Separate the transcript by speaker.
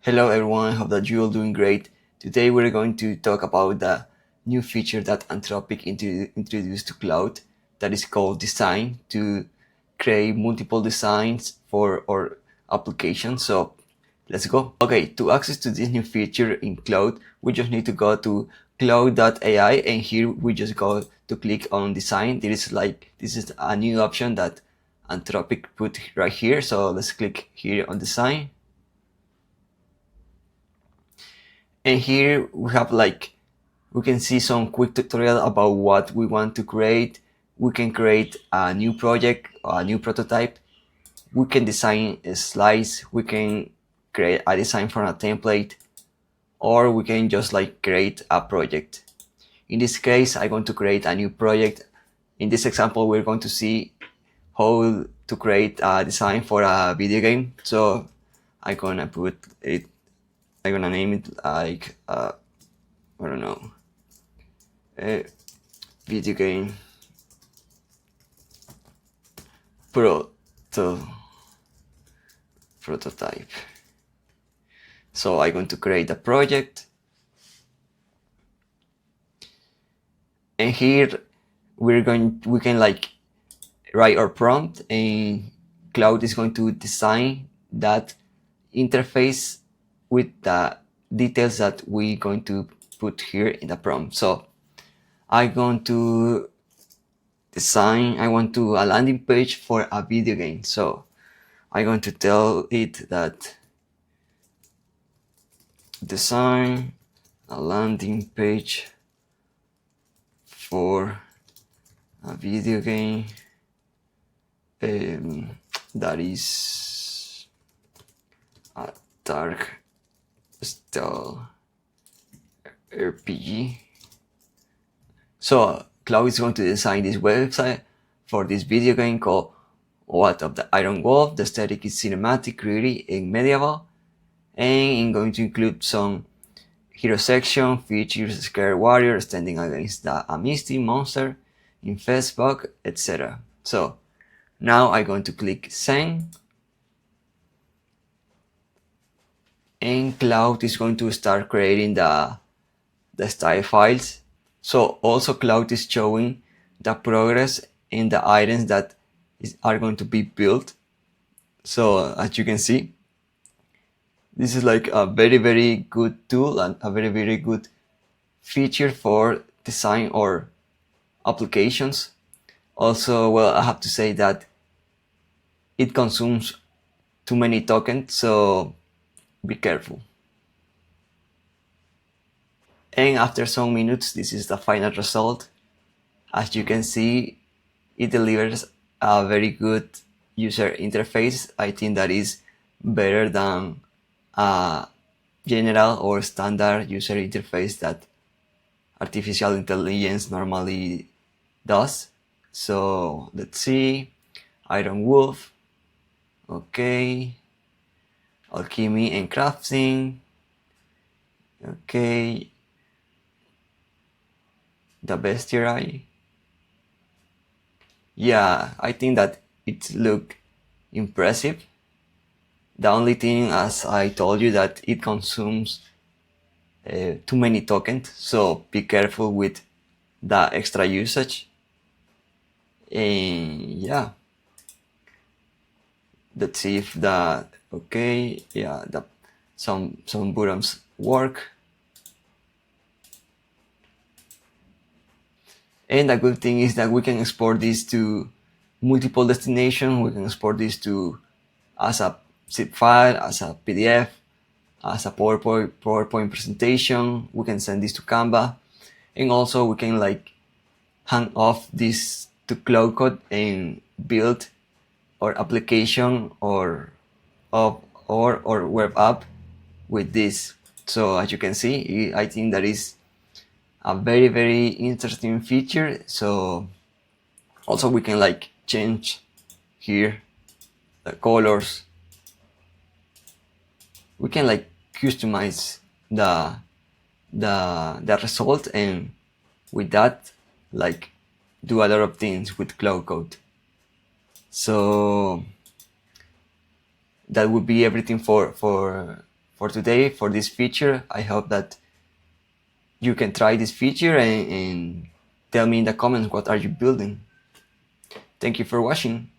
Speaker 1: Hello everyone, hope that you're all doing great. Today we're going to talk about the new feature that Anthropic introduced to Cloud that is called Design to create multiple designs for our application. So let's go. Okay, to access to this new feature in Cloud, we just need to go to cloud.ai and here we just go to click on Design. This is a new option that Anthropic put right here. So let's click here on Design. And here we have we can see some quick tutorial about what we want to create. We can create a new project, a new prototype. We can design a slice. We can create a design from a template, or we can just create a project. In this case, I'm going to create a new project. In this example, we're going to see how to create a design for a video game. So I'm gonna put it, I'm gonna name it like, I don't know, a video game prototype. So I'm going to create a project. And here we can write our prompt and Cloud is going to design that interface with the details that we're going to put here in the prompt. So I'm going to design, I want to a landing page for a video game. So I'm going to tell it that design a landing page for a video game that is a dark style RPG. So Cloud is going to design this website for this video game called What of the Iron Wolf. The aesthetic is cinematic, gritty, and medieval, and I'm going to include some hero section, features scared warrior standing against a misty monster, infest bug, etc. So now I'm going to click send, and Cloud is going to start creating the style files. So also Cloud is showing the progress in the items that are going to be built. So as you can see, this is like a very good tool and a very good feature for design or applications. Also, well, I have to say that it consumes too many tokens, so be careful. And after some minutes, this is the final result. As you can see, it delivers a very good user interface. I think that is better than a general or standard user interface that artificial intelligence normally does. So let's see, Iron Wolf, okay, alchemy and crafting, okay, the bestiary. Yeah, I think that it looked impressive. The only thing, as I told you, that it consumes too many tokens, so be careful with the extra usage. And yeah, let's see if the, okay, yeah, some buttons work. And the good thing is that we can export this to multiple destinations. We can export this to as a zip file, as a PDF, as a PowerPoint presentation. We can send this to Canva, and also we can hand off this to Cloud Code and build our application or web app with this. So as you can see, I think that is a very interesting feature. So also we can change here the colors. We can customize the result, and with that do a lot of things with Cloud Code. So that would be everything for for today for this feature. I hope that you can try this feature and tell me in the comments what are you building. Thank you for watching.